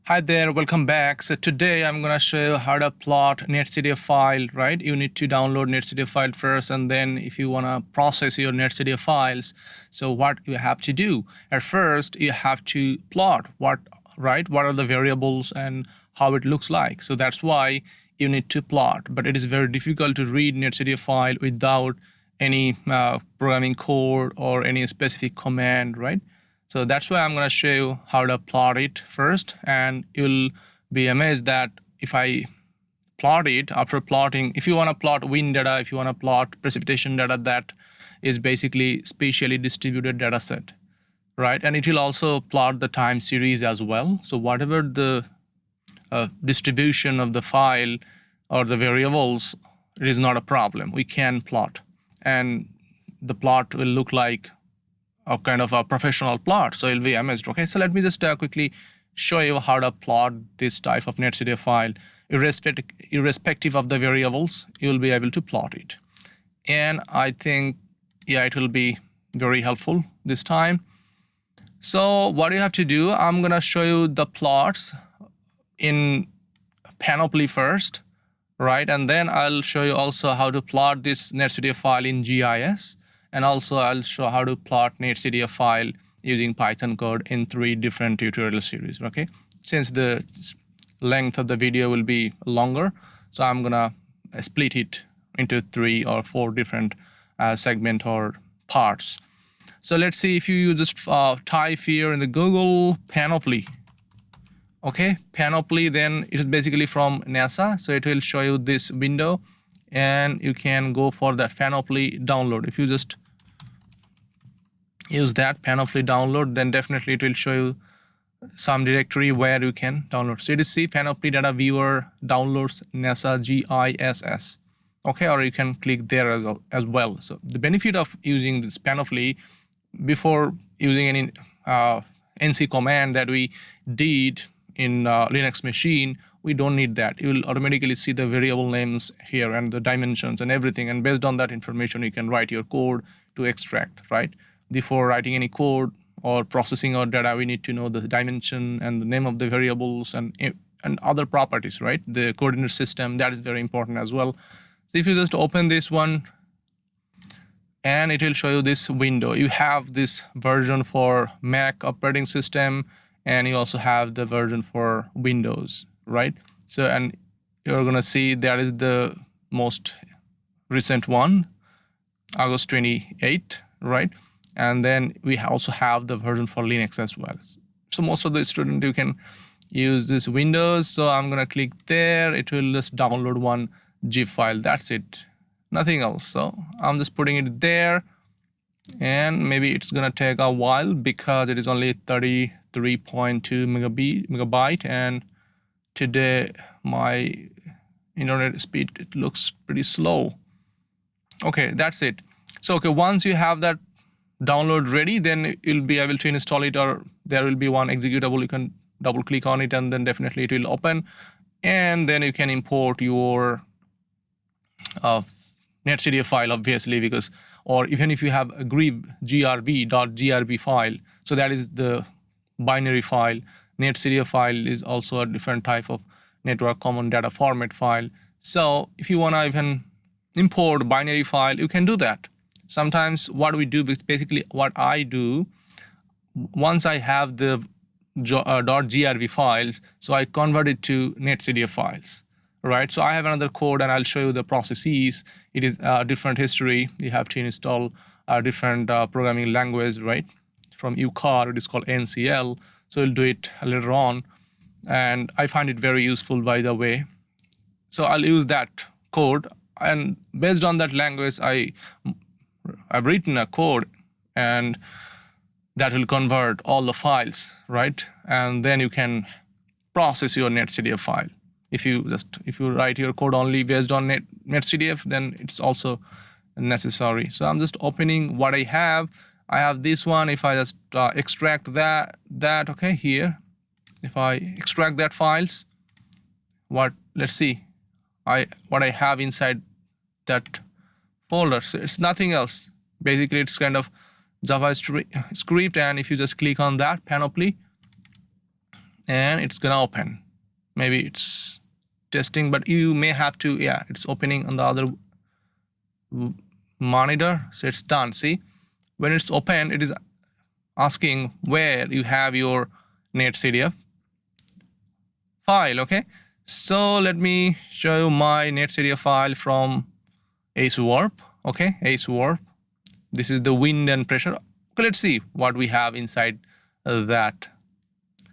Hi there, welcome back. So today I'm going to show you how to plot netcdf file, right? You need to download netcdf file first, and then if you want to process your netcdf files, so what you have to do at first, you have to plot what are the variables and how it looks like. So that's why you need to plot, but it is very difficult to read netcdf file without any programming code or any specific command, right? So that's why I'm going to show you how to plot it first, and you'll be amazed that if I plot it, after plotting, if you want to plot wind data, if you want to plot precipitation data, that is basically spatially distributed data set, right? And it will also plot the time series as well. So whatever the distribution of the file or the variables, it is not a problem. We can plot, and the plot will look like a kind of a professional plot, so you'll be amazed. Okay, so let me just quickly show you how to plot this type of netcdf file. Irrespective of the variables, you'll be able to plot it, and I think, yeah, it will be very helpful this time. So what you have to do, I'm gonna show you the plots in Panoply first, right? And then I'll show you also how to plot this netcdf file in GIS. And also I'll show how to plot netcdf file using Python code in 3 different tutorial series, okay? Since the length of the video will be longer, so I'm gonna split it into 3 or 4 different segment or parts. So let's see, if you just type here in the Google Panoply, okay, Panoply, then it is basically from NASA, so it will show you this window, and you can go for that Panoply download. If you just use that Panoply download, then definitely it will show you some directory where you can download. So it is Panoply Data Viewer Downloads NASA GISS, okay, or you can click there as well. So the benefit of using this Panoply, before using any NC command that we did in Linux machine, we don't need that. You will automatically see the variable names here and the dimensions and everything, and based on that information you can write your code to extract, right? Before writing any code or processing our data, we need to know the dimension and the name of the variables and other properties, right? The coordinate system, that is very important as well. So if you just open this one, and it will show you this window. You have this version for Mac operating system, and you also have the version for Windows, right? So, and you're gonna see that is the most recent one, August 28, right? And then we also have the version for Linux as well. So most of the students, you can use this Windows. So I'm gonna click there. It will just download one zip file. That's it, nothing else. So I'm just putting it there, and maybe it's gonna take a while because it is only 33.2 megabyte, and today my internet speed, it looks pretty slow. Okay, that's it. So okay, once you have that download ready, then you'll be able to install it, or there will be one executable. You can double click on it, and then definitely it will open, and then you can import your netcdf file, obviously, because, or even if you have a grb.grb file, so that is the binary file. Netcdf file is also a different type of network common data format file. So if you want to even import binary file, you can do that. Sometimes what we do is basically what I do, once I have the .grb files, so I convert it to netcdf files, right? So I have another code, and I'll show you the processes. It is a different history. You have to install a different programming language, right? From UCAR, it is called NCL. So we'll do it later on, and I find it very useful, by the way. So I'll use that code, and based on that language, I've written a code, and that will convert all the files, right? And then you can process your netcdf file. If you write your code only based on netcdf, then it's also necessary. So I'm just opening what I have. I have this one. If I just extract that, okay, here, if I extract that files, let's see, what I have inside that folder. So it's nothing else. Basically, it's kind of JavaScript, and if you just click on that Panoply, and it's gonna open. Maybe it's testing, but you may have to, yeah, it's opening on the other monitor, so it's done. See, when it's open, it is asking where you have your netcdf file. Okay, so let me show you my netcdf file from ACE Warp. Okay, ACE Warp. This is the wind and pressure. Okay, let's see what we have inside that.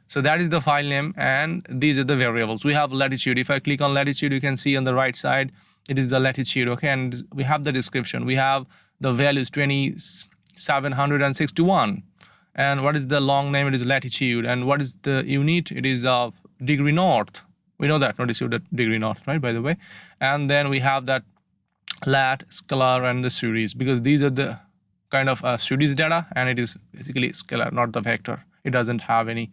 So that is the file name, and these are the variables. We have latitude. If I click on latitude, you can see on the right side it is the latitude. Okay, and we have the description. We have the values 2761, and what is the long name? It is latitude. And what is the unit? It is degree north. We know that, notice that degree north, right, by the way. And then we have that lat, scalar, and the series, because these are the kind of series data, and it is basically scalar, not the vector. It doesn't have any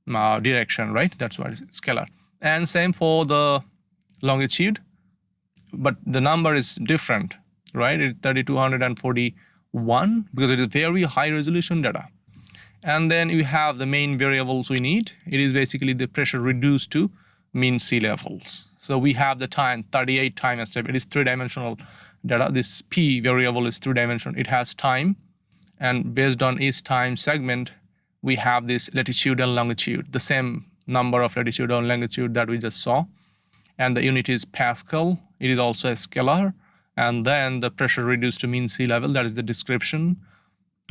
direction, right? That's why it's scalar. And same for the longitude, but the number is different, right? It's 3241 because it is very high resolution data. And then you have the main variables we need. It is basically the pressure reduced to mean sea levels. So we have the time, 38 time step. It is three-dimensional data. This P variable is three-dimensional. It has time, and based on each time segment, we have this latitude and longitude, the same number of latitude and longitude that we just saw. And the unit is Pascal. It is also a scalar. And then the pressure reduced to mean sea level, that is the description,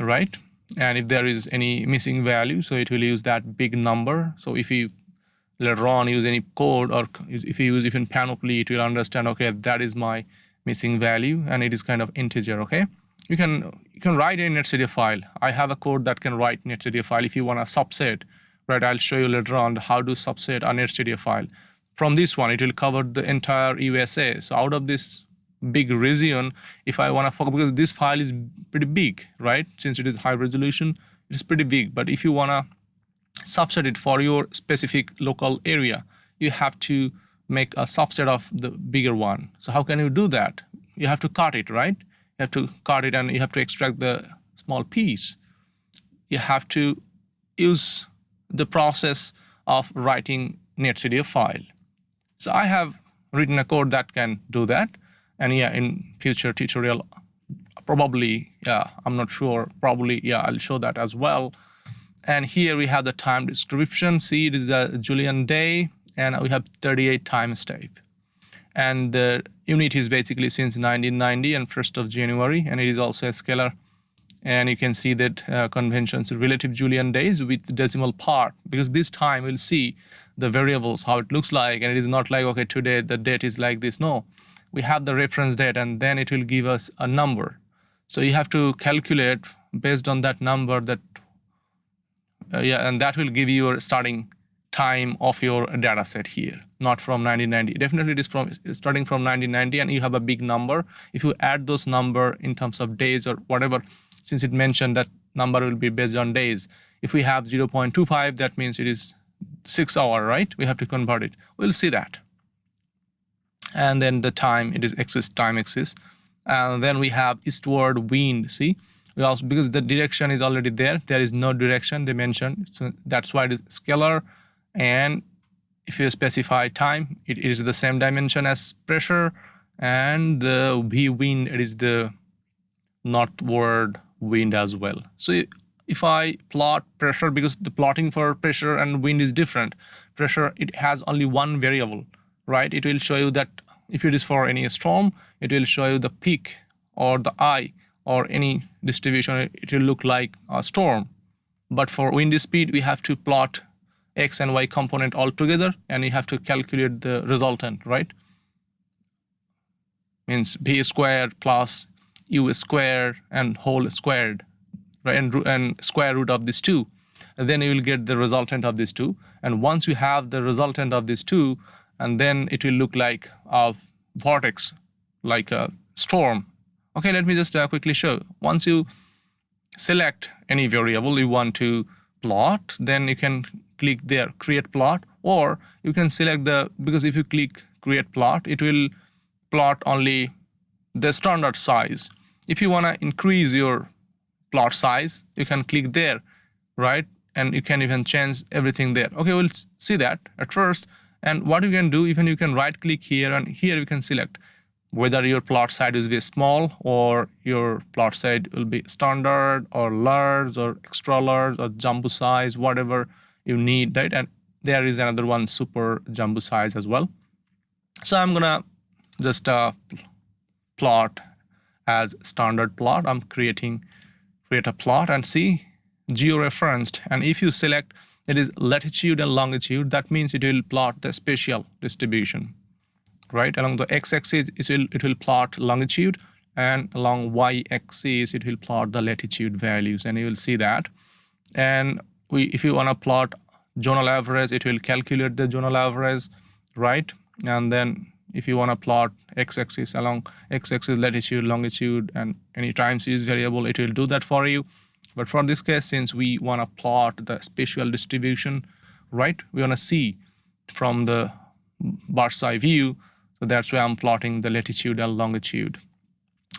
right? And if there is any missing value, so it will use that big number. So if you later on use any code, or if you use even Panoply, it will understand, okay, that is my missing value, and it is kind of integer. Okay, you can write a netcdf file. I have a code that can write netcdf file if you want a subset, right? I'll show you later on how to subset a netcdf file. From this one, it will cover the entire USA. So out of this big region, if I want to focus, because this file is pretty big, right? Since it is high resolution, it is pretty big. But if you want to subset it for your specific local area, you have to make a subset of the bigger one. So how can you do that? You have to cut it, right? You have to cut it, and you have to extract the small piece. You have to use the process of writing netcdf file. So I have written a code that can do that. And yeah, in future tutorial, probably, yeah, I'm not sure, probably, yeah, I'll show that as well. And here we have the time description. See, it is the Julian day, and we have 38 time step. And the unit is basically since 1990 and 1st of January, and it is also a scalar. And you can see that conventions, relative Julian days with decimal part, because this time we'll see the variables, how it looks like, and it is not like, okay, today the date is like this. No, we have the reference date, and then it will give us a number. So you have to calculate based on that number, that yeah, and that will give you your starting time of your data set here, not from 1990. Definitely it is from starting from 1990, and you have a big number. If you add those number in terms of days or whatever, since it mentioned that number will be based on days. If we have 0.25, that means it is 6 hours, right? We have to convert it. We'll see that. And then the time, it is axis, time axis. And then we have eastward wind. See, we also, because the direction is already there is no direction they mentioned, so that's why it is scalar. And if you specify time, it is the same dimension as pressure, and the v wind, it is the northward wind as well. So if I plot pressure, because the plotting for pressure and wind is different. Pressure, it has only one variable, right? It will show you that if it is for any storm, it will show you the peak or the eye or any distribution. It will look like a storm. But for wind speed, we have to plot x and y component all together, and you have to calculate the resultant, right? Means b squared plus u squared and whole squared, right? And square root of these two. And then you will get the resultant of these two. And once you have the resultant of these two, and then it will look like a vortex, like a storm. Okay, let me just quickly show. Once you select any variable you want to plot, then you can click there, create plot, or you can select the, because if you click create plot, it will plot only the standard size. If you want to increase your plot size, you can click there, right? and you can even change everything there. Okay, we'll see that at first. And what you can do, even you can right click here, and here you can select whether your plot size is very small or your plot size will be standard or large or extra large or jumbo size, whatever you need, right? And there is another one, super jumbo size as well. So I'm gonna just plot as standard plot. I'm create a plot and see georeferenced, and if you select it is latitude and longitude, that means it will plot the spatial distribution, right? Along the x-axis it will plot longitude, and along y-axis it will plot the latitude values, and you will see that. And if you want to plot zonal average, it will calculate the zonal average, right? And then if you want to plot x-axis, along x-axis latitude, longitude, and any time series variable, it will do that for you. But for this case, since we want to plot the spatial distribution, right, we want to see from the bird's eye view, so that's why I'm plotting the latitude and longitude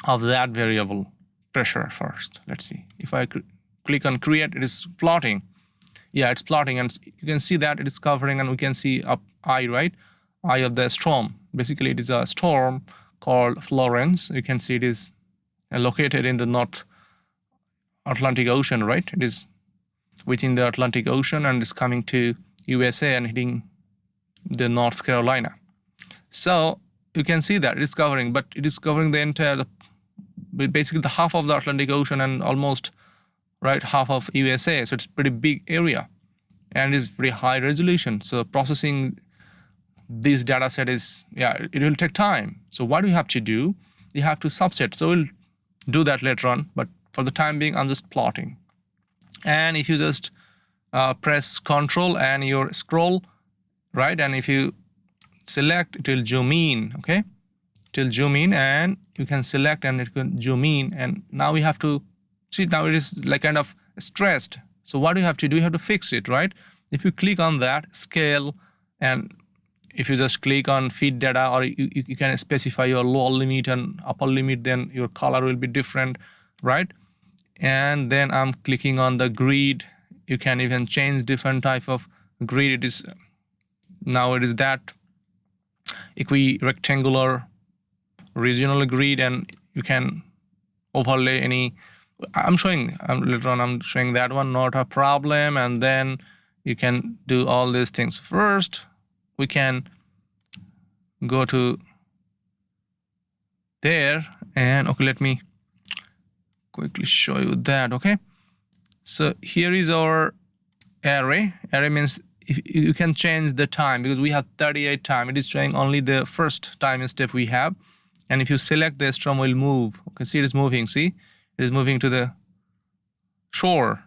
of that variable pressure first. Let's see. If I click on create, it is plotting. Yeah, it's plotting, and you can see that it is covering, and we can see up eye, right? Eye of the storm. Basically, it is a storm called Florence. You can see it is located in the North Atlantic Ocean, right? It is within the Atlantic Ocean and is coming to USA and hitting the North Carolina. So you can see that it is covering, but it is covering the entire, basically the half of the Atlantic Ocean and almost, right, half of USA. So it's a pretty big area, and it is very high resolution. So processing this data set is, yeah, it will take time. So what you have to do, you have to subset. So we'll do that later on, but for the time being, I'm just plotting. And if you just press Control and your scroll, right, and if you select, it will zoom in, okay? It will zoom in, and you can select and it can zoom in. And now we have to see, now it is like kind of stressed. So what do you have to do? You have to fix it, right? If you click on that scale, and if you just click on feed data, or you can specify your lower limit and upper limit, then your color will be different, right? And then I'm clicking on the grid. You can even change different type of grid. It is now it is that equi-rectangular regional grid, and you can overlay any. I'm showing later on. I'm showing that one, not a problem. And then you can do all these things. First, we can go to there, and okay, let me quickly show you that. Okay, so here is our array. Array means if you can change the time, because we have 38 time. It is showing only the first time step we have, and if you select the storm, will move. Okay, see, it is moving. See, it is moving to the shore,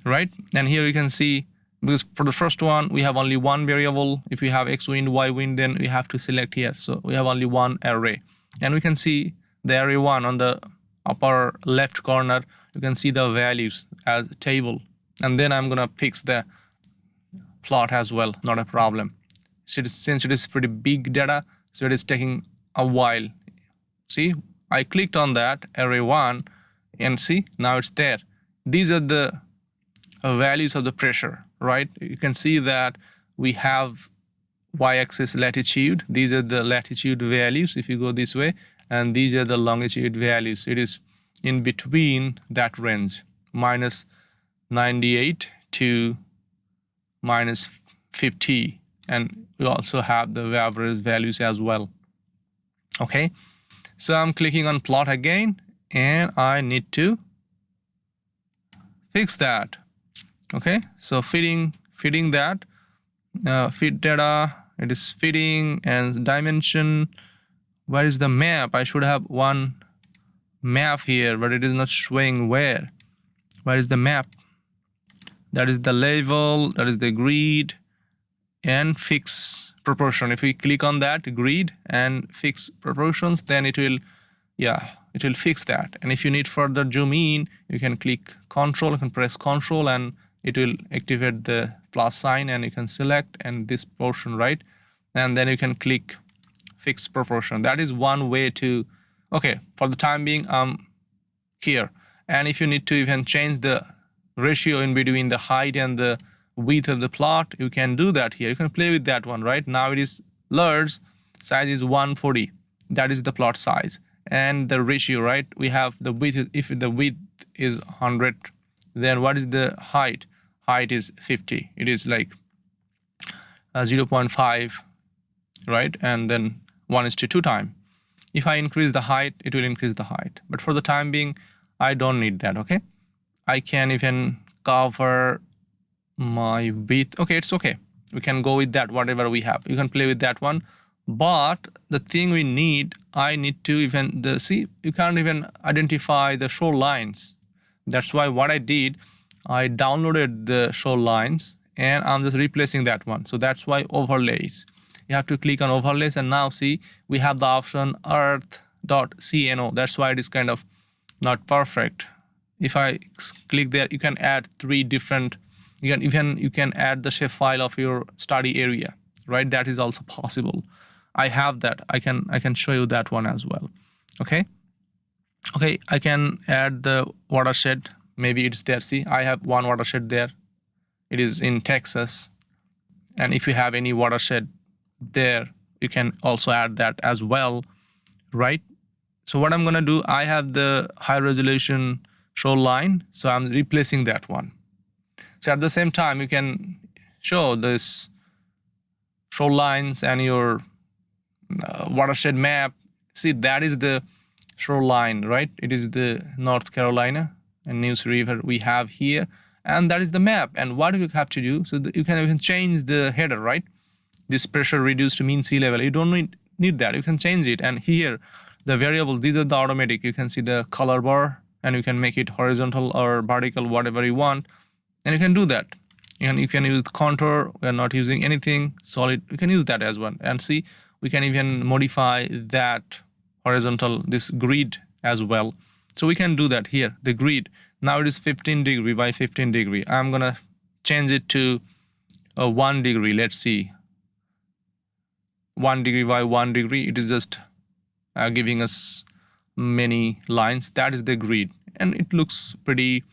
right? And here you can see, because for the first one we have only one variable. If we have x wind, y wind, then we have to select here. So we have only one array, and we can see the array one on the upper left corner. You can see the values as a table, and then I'm gonna fix the plot as well, not a problem. So since it is pretty big data, so it is taking a while. See, I clicked on that array one, and see, now it's there. These are the values of the pressure, right? You can see that we have y-axis latitude. These are the latitude values if you go this way, and these are the longitude values. It is in between that range, minus 98 to minus 50, and we also have the average values as well. Okay, so I'm clicking on plot again, and I need to fix that. Okay, so feeding that feed data, it is feeding, and dimension. Where is the map? I should have one map here, but it is not showing. Where is the map? That is the level, that is the grid, and fix proportion. If we click on that grid and fix proportions, then it will, yeah, it will fix that. And if you need further zoom in, you can click Control, you can press Control, and it will activate the plus sign, and you can select and this portion, right? And then you can click fix proportion. That is one way to, okay, for the time being, here. And if you need to even change the ratio in between the height and the width of the plot, you can do that here. You can play with that one, right? Now it is large, size is 140. That is the plot size. And the ratio, right? We have the width. If the width is 100, then what is the height? Height is 50. It is like 0.5, right? And then 1:2 time. If I increase the height, it will increase the height. But for the time being, I don't need that, okay? I can even cover my width. Okay, it's okay. We can go with that, whatever we have. You can play with that one. But the thing we need, I need to even, see, you can't even identify the shorelines. That's why what I did, I downloaded the shorelines and I'm just replacing that one. So that's why overlays. You have to click on overlays, and now see, we have the option earth.cno. That's why it is kind of not perfect. If I click there, you can add 3 different, you can add the shapefile of your study area, right? That is also possible. I have that. I can show you that one as well. Okay, I can add the watershed. Maybe it's there. See, I have one watershed there. It is in Texas. And if you have any watershed there, you can also add that as well, right? So what I'm going to do, I have the high resolution shoreline, so I'm replacing that one. So at the same time, you can show this shorelines and your watershed map. See, that is the shoreline, right? It is the North Carolina and Neuse River we have here, and that is the map. And what do you have to do? So you can even change the header, right? This pressure reduced to mean sea level. You don't need that. You can change it. And here, the variable, these are the automatic. You can see the color bar, and you can make it horizontal or vertical, whatever you want. And you can do that. And you can use contour. We are not using anything solid. You can use that as well. And see, we can even modify that horizontal, this grid as well. So we can do that here, the grid. Now it is 15 degree by 15 degree. I'm going to change it to 1 degree. Let's see. 1 degree by 1 degree. It is just giving us many lines. That is the grid. And it looks pretty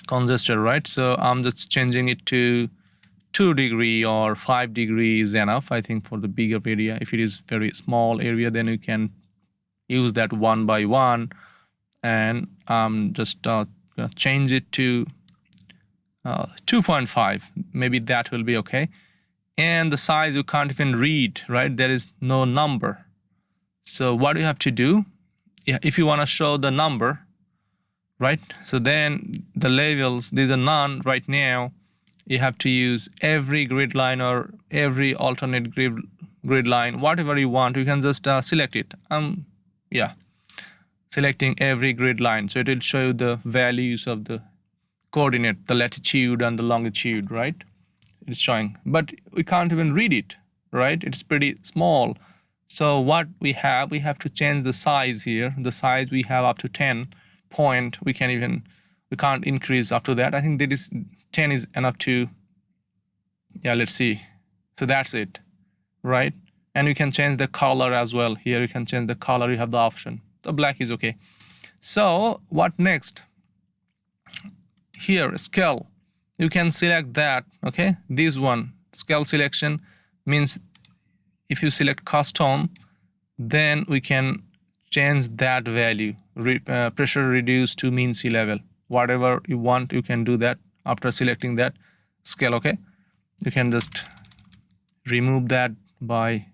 congested, right? So I'm just changing it to 2 degree or 5 degrees enough, I think, for the bigger area. If it is very small area, then you can use that 1 by 1. And just change it to 2.5. Maybe that will be okay. And the size you can't even read, right? There is no number. So what you have to do, if you want to show the number, right? So then the labels, these are none right now. You have to use every grid line or every alternate grid line, whatever you want. You can just select it. Selecting every grid line. So it will show you the values of the coordinate, the latitude and the longitude, right? It's showing, but we can't even read it, right? It's pretty small. So what we have to change the size here. The size we have up to 10 point. We can't increase up to that. I think that is 10 is enough to, let's see. So that's it, right? And you can change the color as well. Here you can change the color. You have the option. The black is okay. So what next? Here, scale. You can select that, okay? This one, scale selection, means if you select custom, then we can change that value, pressure reduced to mean sea level. Whatever you want, you can do that after selecting that scale, okay? You can just remove that by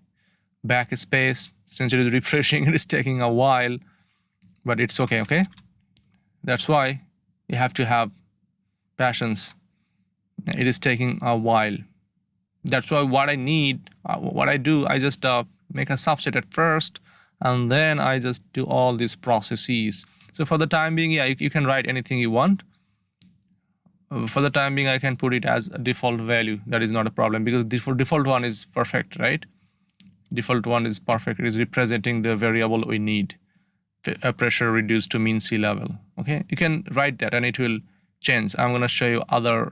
backspace. Since it is refreshing, it is taking a while, but it's okay, okay? That's why you have to have patience. It is taking a while. That's why what I do, I just make a subset at first, and then I just do all these processes. So for the time being, you can write anything you want. For the time being, I can put it as a default value. That is not a problem, because the default one is perfect, right? Default one is perfect. It is representing the variable we need, pressure reduced to mean sea level. Okay, you can write that and it will change. I'm going to show you other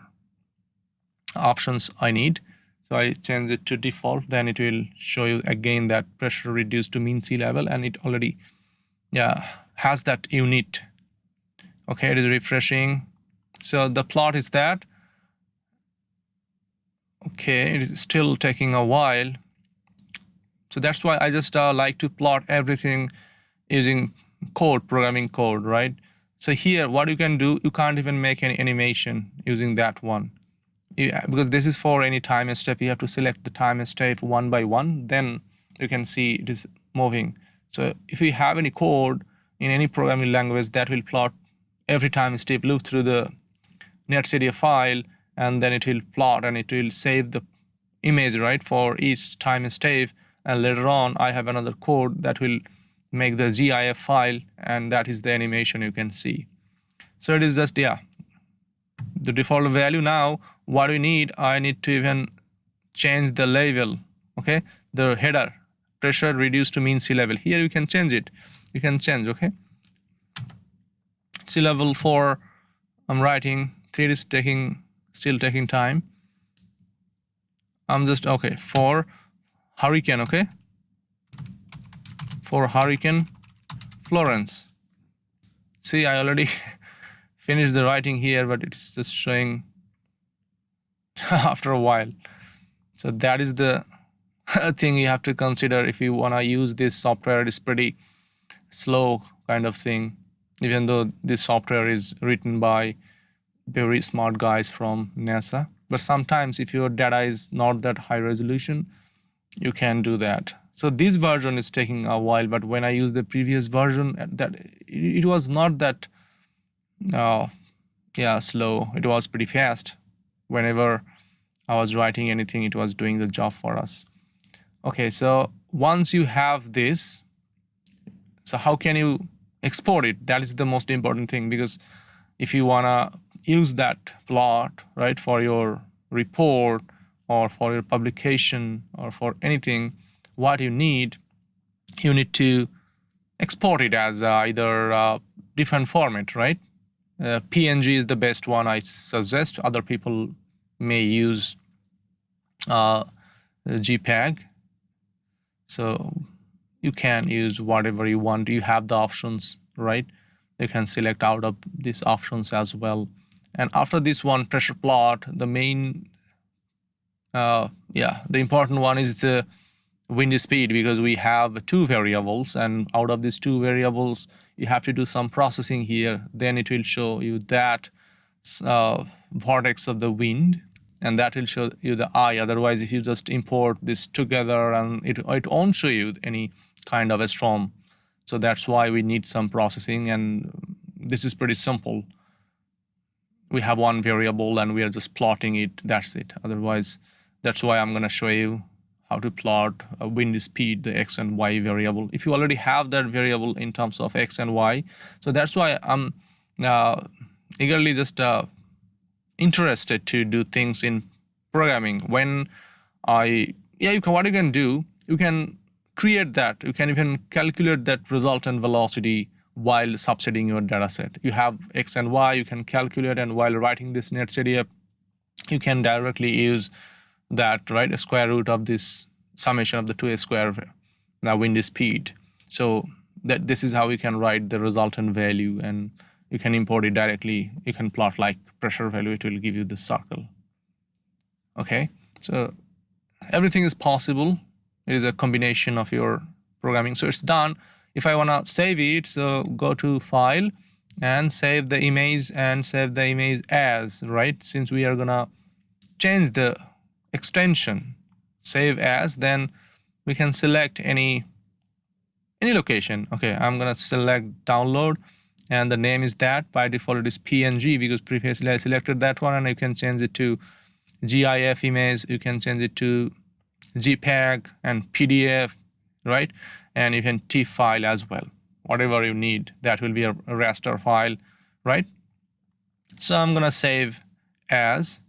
options I need. So I change it to default, then it will show you again that pressure reduced to mean sea level, and it already has that unit. Okay, it is refreshing. So the plot is that. Okay, it is still taking a while. So that's why I just like to plot everything using code, programming code, right? So here, what you can do, you can't even make any animation using that one. Because this is for any time step, you have to select the time step one by one, then you can see it is moving. So if you have any code in any programming language, that will plot every time step, look through the netcd file, and then it will plot and it will save the image, right, for each time step. And later on, I have another code that will make the GIF file, and that is the animation you can see. So it is just, yeah, the default value. Now what we need, I need to even change the level. Okay, the header pressure reduced to mean sea level. Here you can change it. You can change. Okay, sea level for I'm writing 3 is still taking time. I'm just okay for hurricane. Okay, for Hurricane Florence. See, I already finished the writing here, but it's just showing after a while. So that is the thing you have to consider if you want to use this software. It is pretty slow kind of thing, even though this software is written by very smart guys from NASA. But sometimes if your data is not that high resolution, you can do that. So this version is taking a while, but when I use the previous version, that it was not that slow. It was pretty fast. Whenever I was writing anything, it was doing the job for us. Okay, so once you have this, so how can you export it? That is the most important thing, because if you wanna use that plot, right, for your report or for your publication or for anything, what you need to export it as either different format, right? PNG is the best one I suggest. Other people may use JPEG. So you can use whatever you want. You have the options, right? You can select out of these options as well. And after this one, pressure plot, the main, the important one is the wind speed, because we have 2 variables, and out of these 2 variables, you have to do some processing here. Then it will show you that vortex of the wind, and that will show you the I. Otherwise, if you just import this together, and it won't show you any kind of a storm. So that's why we need some processing, and this is pretty simple. We have 1 variable and we are just plotting it. That's it. Otherwise, that's why I'm going to show you how to plot a wind speed, the x and y variable. If you already have that variable in terms of x and y, so that's why I'm eagerly just interested to do things in programming. When what you can do, you can create that. You can even calculate that resultant velocity while subsetting your data set. You have x and y, you can calculate, and while writing this netcd, you can directly use that, right? A square root of this summation of the 2a square, now wind speed. So that this is how you can write the resultant value, and you can import it directly. You can plot like pressure value, it will give you this circle. Okay, so everything is possible. It is a combination of your programming. So it's done. If I want to save it, so go to File and save the image, and save the image as, right? Since we are gonna change the extension, save as, then we can select any location. Okay, I'm gonna select download, and the name is that. By default it is PNG, because previously I selected that one, and you can change it to GIF image, you can change it to JPEG and PDF, right? And even TIFF file as well, whatever you need. That will be a raster file, right? So I'm gonna save as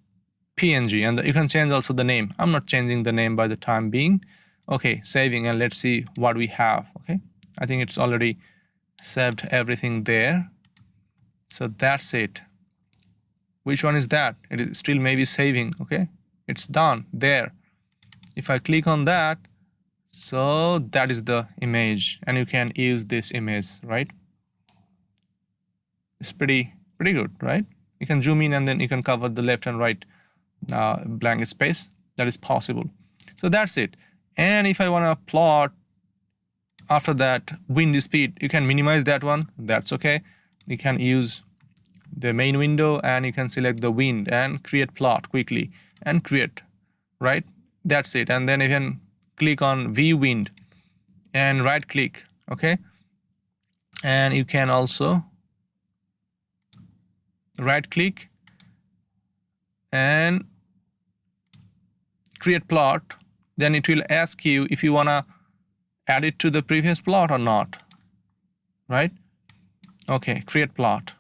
PNG, and you can change also the name. I'm not changing the name by the time being. Okay, saving, and let's see what we have. Okay, I think it's already saved everything there. So that's it. Which one is that? It is still maybe saving. Okay, it's done there. If I click on that, so that is the image, and you can use this image, right? It's pretty good, right? You can zoom in and then you can cover the left and right blank space. That is possible. So that's it. And if I want to plot after that wind speed, you can minimize that one. That's okay. You can use the main window and you can select the wind and create plot quickly and create, right? That's it. And then you can click on view wind and right click, okay? And you can also right click and create plot. Then it will ask you if you want to add it to the previous plot or not, right? Okay, create plot.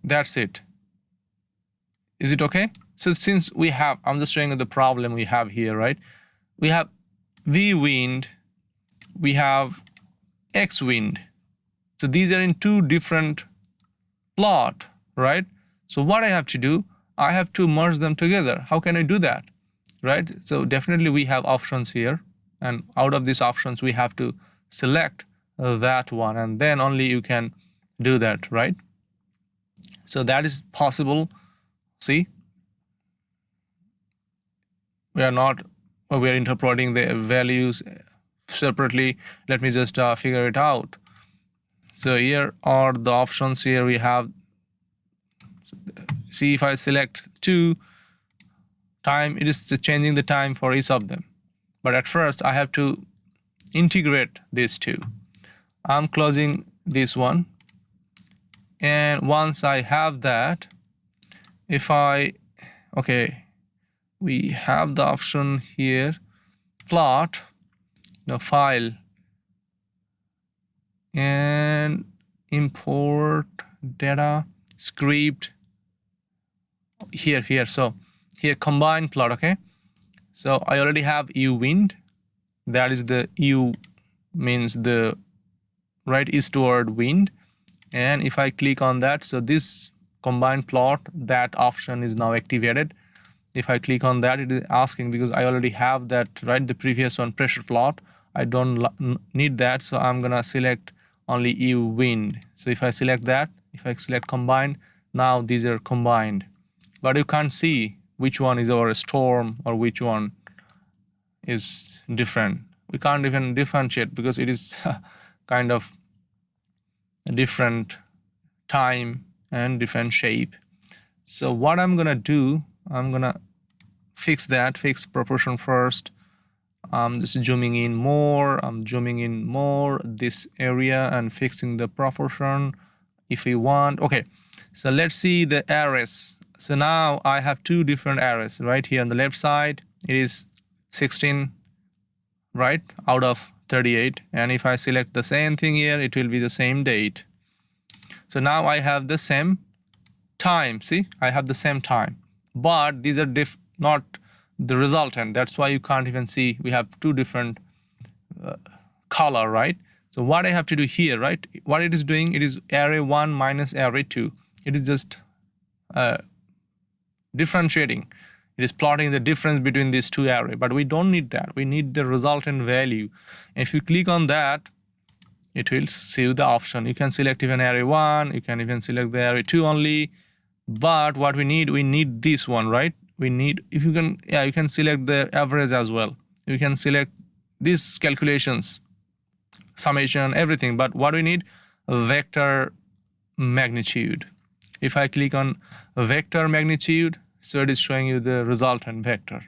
That's it. Is it okay? So since we have, I'm just showing you the problem we have here, right? We have V wind, we have X wind. So these are in two different plot, right? So what I have to do, I have to merge them together. How can I do that, right? So definitely we have options here, and out of these options we have to select that one, and then only you can do that, right? So that is possible. See, we are interpreting the values separately. Let me just figure it out. So here are the options. Here we have, see, if I select 2 time, it is changing the time for each of them. But at first I have to integrate these two. I'm closing this one, and once I have that, if I, okay, we have the option here, plot, the file, and import data script here. So here combine plot, okay? So I already have U wind. That is the U means the right eastward wind. And if I click on that, so this combine plot, that option is now activated. If I click on that, it is asking because I already have that, right? The previous one, pressure plot. I don't need that, so I'm gonna select only U wind. So if I select that, if I select combine, now these are combined. But you can't see which one is our storm or which one is different. We can't even differentiate because it is kind of a different time and different shape. So what I'm gonna do, I'm gonna fix proportion first. I'm just zooming in more, I'm zooming in more this area and fixing the proportion if we want. Okay, so let's see the arrays. So now I have 2 different arrays right here on the left side. It is 16, right, out of 38, and if I select the same thing here, it will be the same date. So now I have the same time. See, I have the same time, but these are not the resultant. That's why you can't even see. We have 2 different color, right? So what I have to do here, right, what it is doing, it is array 1 minus array 2. It is just differentiating. It is plotting the difference between these 2 arrays, but we don't need that. We need the resultant value. If you click on that, it will see the option. You can select even array 1, you can even select the array 2 only, but what we need this one, right? We need, if you can, yeah, you can select the average as well. You can select these calculations, summation, everything, but what we need, vector magnitude. If I click on vector magnitude, so it is showing you the resultant vector,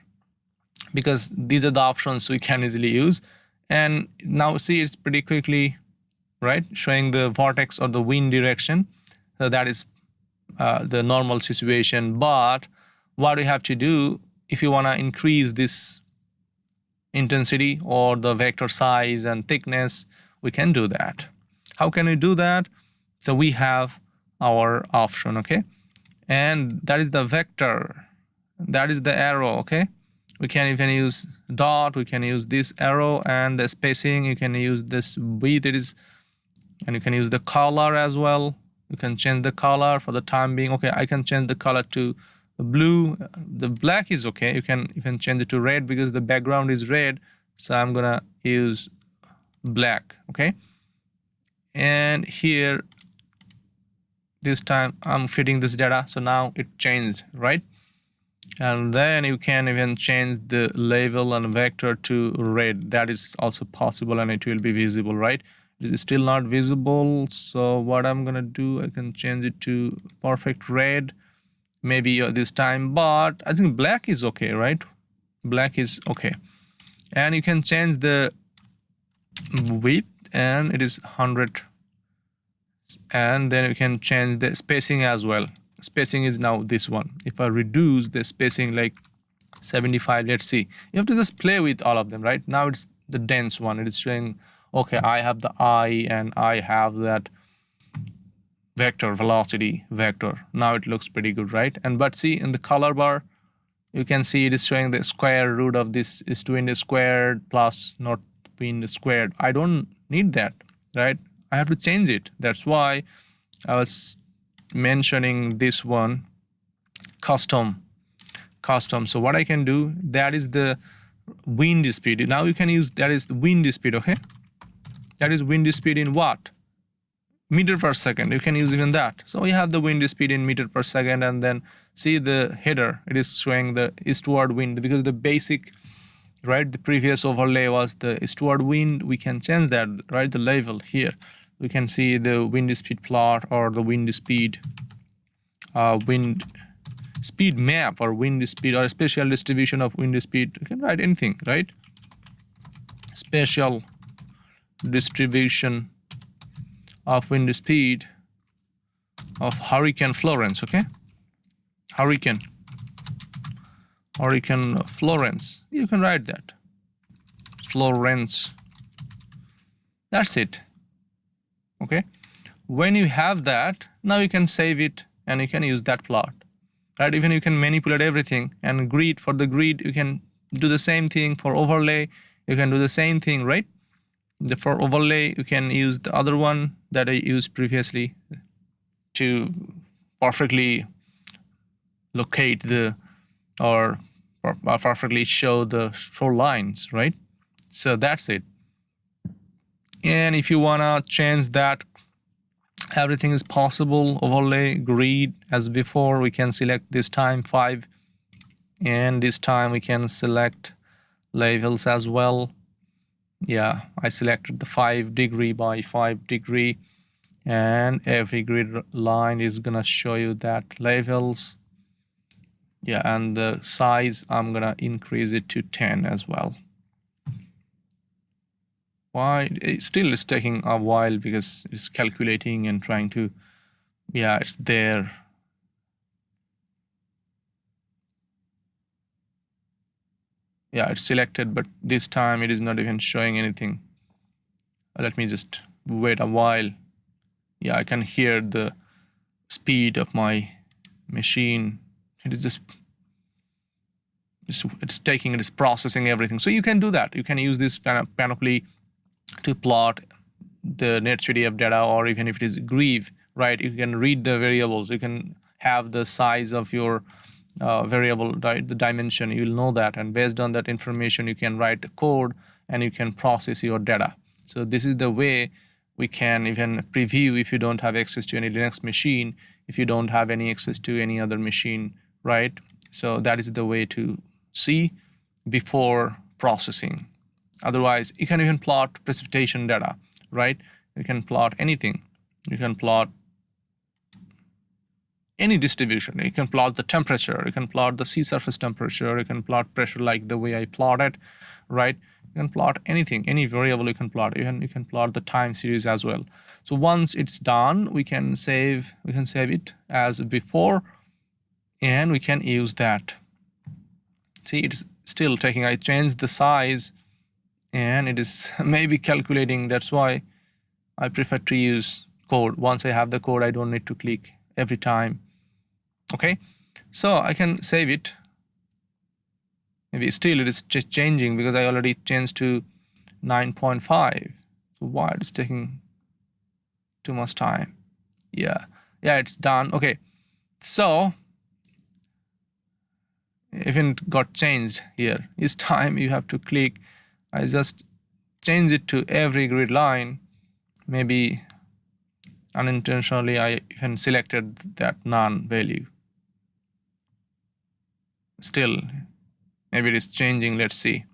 because these are the options we can easily use. And now see, it's pretty quickly, right, showing the vortex or the wind direction. So that is the normal situation. But what we have to do, if you want to increase this intensity or the vector size and thickness, we can do that. How can we do that? So we have our option, okay, and that is the vector, that is the arrow, okay. We can even use dot, we can use this arrow, and the spacing, you can use this width, it is, and you can use the color as well. You can change the color for the time being. Okay, I can change the color to blue. The black is okay. You can even change it to red because the background is red, so I'm gonna use black, okay. and here this time I'm feeding this data, so now it changed, right? And then you can even change the label and vector to red. That is also possible, and it will be visible, right? It is still not visible, so what I'm gonna do, I can change it to perfect red maybe this time, but I think black is okay, right? Black is okay. And you can change the width, and it is 100, and then you can change the spacing as well. Spacing is now this one. If I reduce the spacing like 75, let's see, you have to just play with all of them, right? Now it's the dense one. It is showing, okay, I have the eye and I have that vector, velocity vector. Now it looks pretty good, right? And but see, in the color bar you can see it is showing the square root of this is 20 squared plus not 20 squared. I don't need that, right? I have to change it. That's why I was mentioning this one, custom. So what I can do, that is the wind speed. Now you can use, that is the wind speed, okay? That is wind speed in what? Meter per second. You can use even that. So we have the wind speed in meter per second, and then see the header, it is showing the eastward wind, because the basic, right, the previous overlay was the eastward wind. We can change that, right? The label here, we can see the wind speed plot or the wind speed map or wind speed or spatial distribution of wind speed. You can write anything, right? Spatial distribution of wind speed of Hurricane Florence, okay? Hurricane Florence. You can write that. Florence. That's it. Okay. When you have that, now you can save it and you can use that plot. Right? Even you can manipulate everything, and grid, for the grid you can do the same thing. For overlay you can do the same thing, right? For overlay you can use the other one that I used previously to perfectly locate the or perfectly show the shorelines, right? So that's it. And if you wanna change that, everything is possible. Overlay, grid, as before, we can select this time 5, and this time we can select labels as well. Yeah, I selected the 5 degree by 5 degree, and every grid line is gonna show you that labels. Yeah, and the size I'm gonna increase it to 10 as well. Why it still is taking a while, because it's calculating and trying to, yeah, it's there. Yeah, it's selected, but this time it is not even showing anything. Let me just wait a while. Yeah, I can hear the speed of my machine. It is just it's processing everything. So you can do that. You can use this panoply to plot the NetCDF data, or even if it is Grieve, right? You can read the variables. You can have the size of your variable, right? The dimension, you'll know that, and based on that information you can write the code and you can process your data. So this is the way we can even preview if you don't have access to any Linux machine, if you don't have any access to any other machine, right? So that is the way to see before processing. Otherwise, you can even plot precipitation data, right? You can plot anything. You can plot any distribution. You can plot the temperature. You can plot the sea surface temperature. You can plot pressure like the way I plotted, right? You can plot anything, any variable you can plot. Even you can plot the time series as well. So once it's done, we can save it as before, and we can use that. See, it's still taking. I changed the size, and it is maybe calculating. That's why I prefer to use code. Once I have the code, I don't need to click every time. Okay, so I can save it. Maybe still it is just changing because I already changed to 9.5. So why it's taking too much time? Yeah, it's done. Okay, so even it got changed here. Each time you have to click. I just change it to every grid line, maybe unintentionally I even selected that none value. Still, maybe it is changing. Let's see.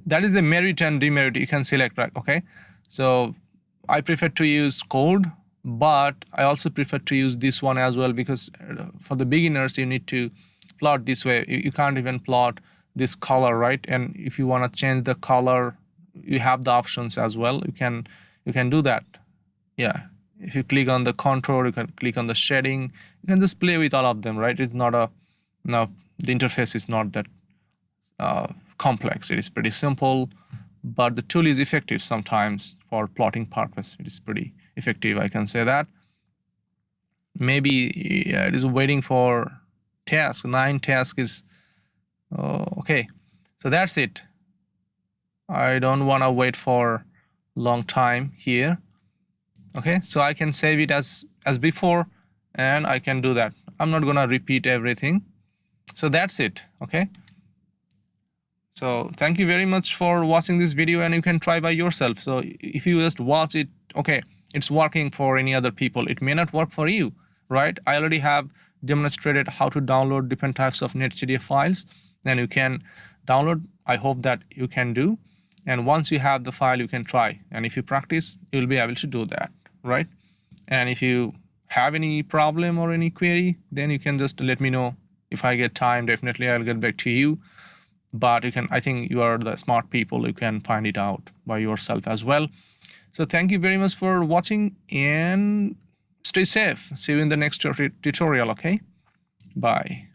That is the merit and demerit you can select, right? Okay, so I prefer to use code, but I also prefer to use this one as well, because for the beginners you need to plot this way. You can't even plot this color, right? And if you want to change the color, you have the options as well. You can do that. Yeah, if you click on the contour, you can click on the shading, you can just play with all of them, right? It's not a, no, the interface is not that complex. It is pretty simple, but the tool is effective sometimes for plotting purpose. It is pretty effective, I can say that. Maybe it is waiting for task. 9 task is okay. So that's it. I don't want to wait for long time here. Okay, so I can save it as before, and I can do that. I'm not gonna repeat everything. So that's it. Okay, so thank you very much for watching this video, and you can try by yourself. So if you just watch it, okay, it's working for any other people, it may not work for you, right? I already have demonstrated how to download different types of NetCDF files, and you can download. I hope that you can do, and once you have the file, you can try, and if you practice, you'll be able to do that, right? And if you have any problem or any query, then you can just let me know. If I get time, definitely I'll get back to you. But you can, I think you are the smart people, you can find it out by yourself as well. So thank you very much for watching, and stay safe. See you in the next tutorial. Okay, bye.